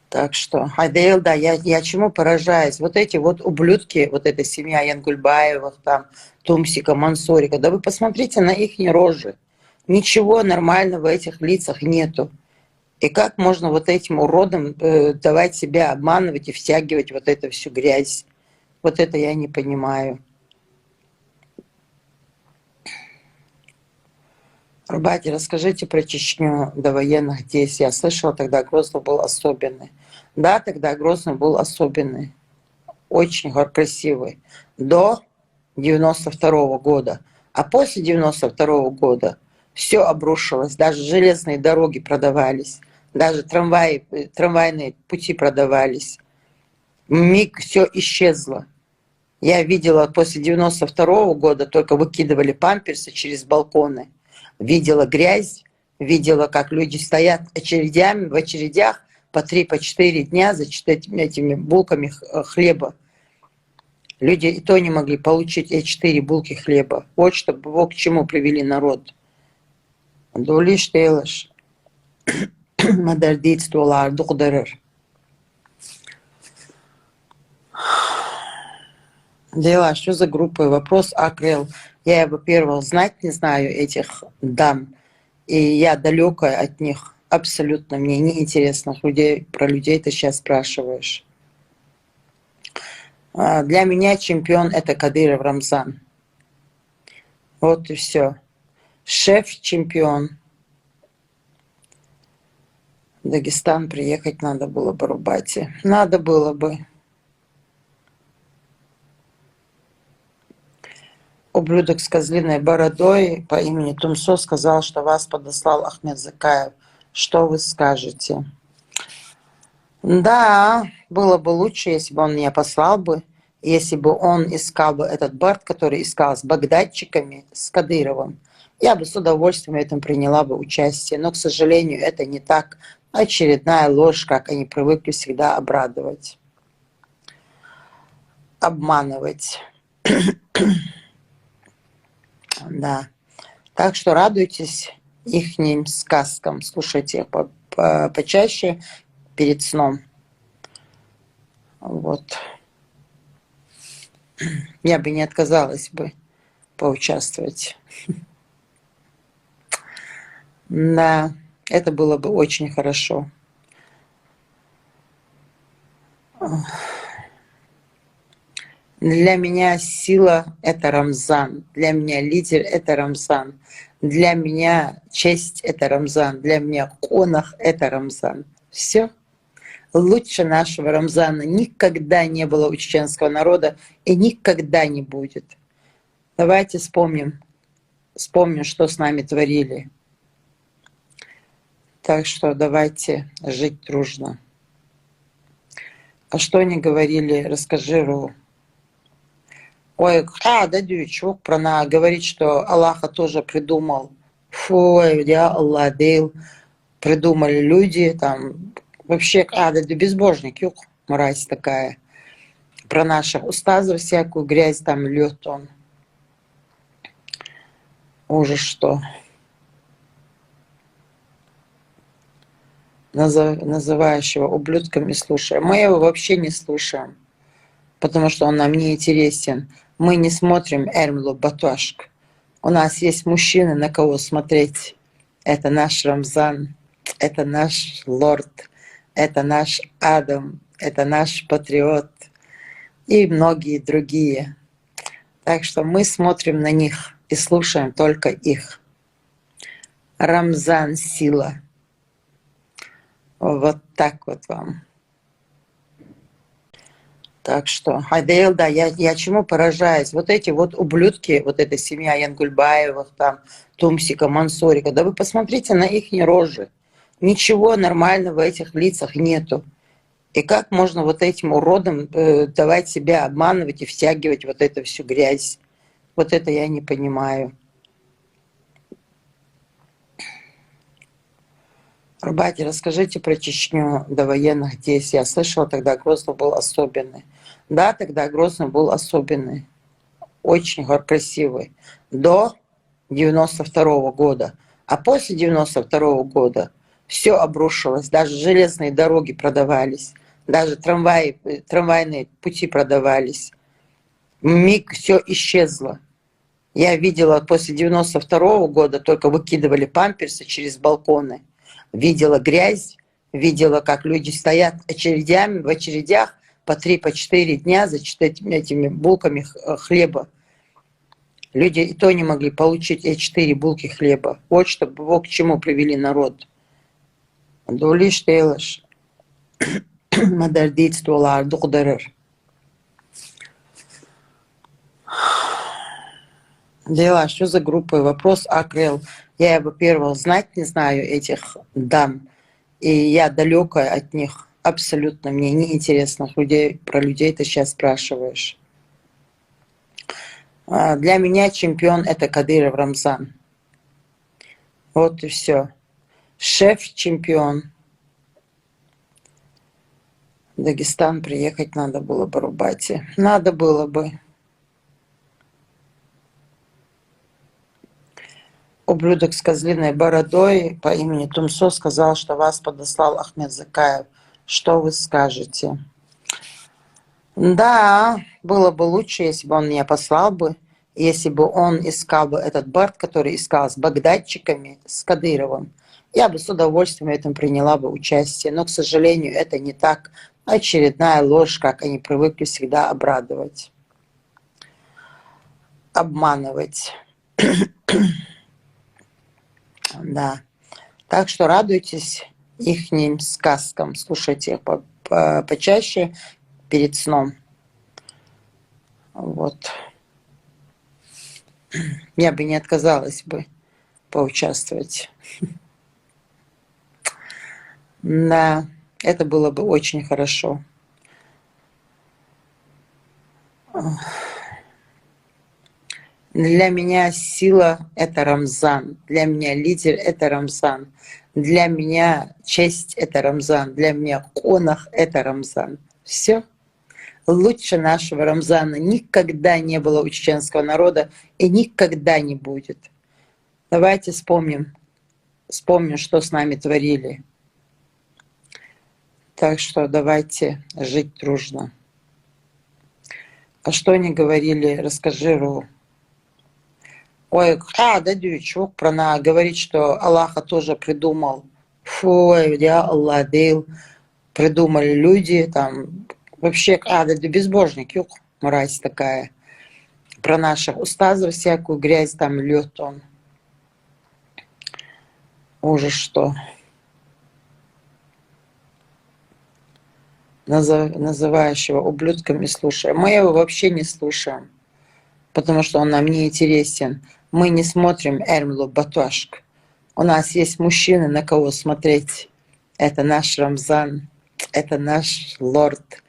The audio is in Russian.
Так что, Хайдейл, да, я чему поражаюсь? Вот эти вот ублюдки, вот эта семья Янгульбаевых, там, Тумсика, Мансурика, да вы посмотрите на их рожи. Ничего нормального в этих лицах нету. И как можно вот этим уродам давать себя обманывать и втягивать вот эту всю грязь? Вот это я не понимаю. Рубати, расскажите про Чечню до военных действий. Я слышала, тогда Грозный был особенный. Да, тогда Грозный был особенный. Очень красивый. До 92-го года. А после 92-го года все обрушилось. Даже железные дороги продавались. Даже трамвайные пути продавались. Миг все исчезло. Я видела после 92-го года, только выкидывали памперсы через балконы. Видела грязь, видела, как люди стоят очередями, в очередях по 3-4 дня за этими булками хлеба. Люди и то не могли получить эти 4 булки хлеба. Вот к чему привели народ. Дулиш тейлаш. Мадардиц туалар дуқдарыр. Дела, что за группы? Вопрос Акрел. Я, во-первых, знать не знаю этих дам, и я далекая от них. Абсолютно мне неинтересных людей. Про людей ты сейчас спрашиваешь. Для меня чемпион — это Кадыров Рамзан. Вот и все. Шеф-чемпион. В Дагестан приехать надо было бы, Рубати. Надо было бы. Ублюдок с козлиной бородой по имени Тумсо сказал, что вас подослал Ахмед Закаев. Что вы скажете? Да, было бы лучше, если бы он меня послал бы, если бы он искал бы этот бард, который искал с багдадчиками, с Кадыровым. Я бы с удовольствием в этом приняла бы участие, но, к сожалению, это не так. Очередная ложь, как они привыкли всегда обрадовать, обманывать. Да. Так что радуйтесь ихним сказкам, слушайте их почаще перед сном. Вот. Я бы не отказалась бы поучаствовать. Да, это было бы очень хорошо. Для меня сила — это Рамзан. Для меня лидер — это Рамзан. Для меня честь — это Рамзан. Для меня конах — это Рамзан. Все. Лучше нашего Рамзана никогда не было у чеченского народа и никогда не будет. Давайте вспомним, что с нами творили. Так что давайте жить дружно. А что они говорили? Расскажи, Ру. Ой, да, чувак говорит, что Аллаха тоже придумал. Фу, я Аллах дел. Придумали люди, там, вообще, да, безбожник, юг, мразь такая. Про наших устазов всякую грязь там льет он. Ужас что. Называющего ублюдками слушаем. Мы его вообще не слушаем, потому что он нам не интересен. Мы не смотрим Эрмлу Батуашк. У нас есть мужчины, на кого смотреть. Это наш Рамзан, это наш лорд, это наш Адам, это наш патриот и многие другие. Так что мы смотрим на них и слушаем только их. Рамзан — сила. Вот так вот вам. Так что, Хайдейл, да, я чему поражаюсь? Вот эти вот ублюдки, вот эта семья Янгульбаевых, там, Тумсика, Мансурика, да вы посмотрите на их рожи. Ничего нормального в этих лицах нету. И как можно вот этим уродам давать себя обманывать и втягивать вот эту всю грязь? Вот это я не понимаю. Рубати, расскажите про Чечню до военных действий. Я слышала, тогда Грозный был особенный. Да, тогда Грозный был особенный. Очень красивый. До 92-го года. А после 92-го года Все обрушилось, даже железные дороги продавались, даже трамвайные пути продавались. Миг все исчезло. Я видела после 92-го года, только выкидывали памперсы через балконы. Видела грязь, видела, как люди стоят в очередях по 3-4 дня за этими булками хлеба. Люди и то не могли получить эти 4 булки хлеба. Вот к чему привели народ. Дулиш тейлаш. Мадардиц туалар дуқдарыр. Дела, что за группы? Вопрос Акрел. Я, во-первых, знать не знаю этих дам, и я далекая от них. Абсолютно мне неинтересно про людей ты сейчас спрашиваешь. Для меня чемпион — это Кадыров Рамзан. Вот и все. Шеф-чемпион. В Дагестан приехать надо было бы, Рубати. Надо было бы. Ублюдок с козлиной бородой по имени Тумсо сказал, что вас подослал Ахмед Закаев. Что вы скажете? Да, было бы лучше, если бы он меня послал бы, если бы он искал бы этот Барт, который искал с багдадчиками, с Кадыровым. Я бы с удовольствием в этом приняла бы участие, но, к сожалению, это не так. Очередная ложь, как они привыкли всегда обрадовать, обманывать. Да. Так что радуйтесь ихним сказкам, слушайте их почаще перед сном. Вот. Я бы не отказалась бы поучаствовать. Да, это было бы очень хорошо. Для меня сила — это Рамзан. Для меня лидер — это Рамзан. Для меня честь — это Рамзан. Для меня конах — это Рамзан. Все. Лучше нашего Рамзана никогда не было у чеченского народа и никогда не будет. Давайте вспомним, что с нами творили. Так что давайте жить дружно. А что они говорили? Расскажи, Ру. Ой, да, дючок говорит, что Аллаха тоже придумал. Фу, я Аллах дил. Придумали люди, там, вообще, да, безбожник, юг, мразь такая. Про наших устазов всякую грязь там льет он. Ужас что. Называешь его ублюдком и слушаем. Мы его вообще не слушаем, потому что он нам не интересен. Мы не смотрим Эрмлу Батуашк. У нас есть мужчины, на кого смотреть. Это наш Рамзан, это наш лорд,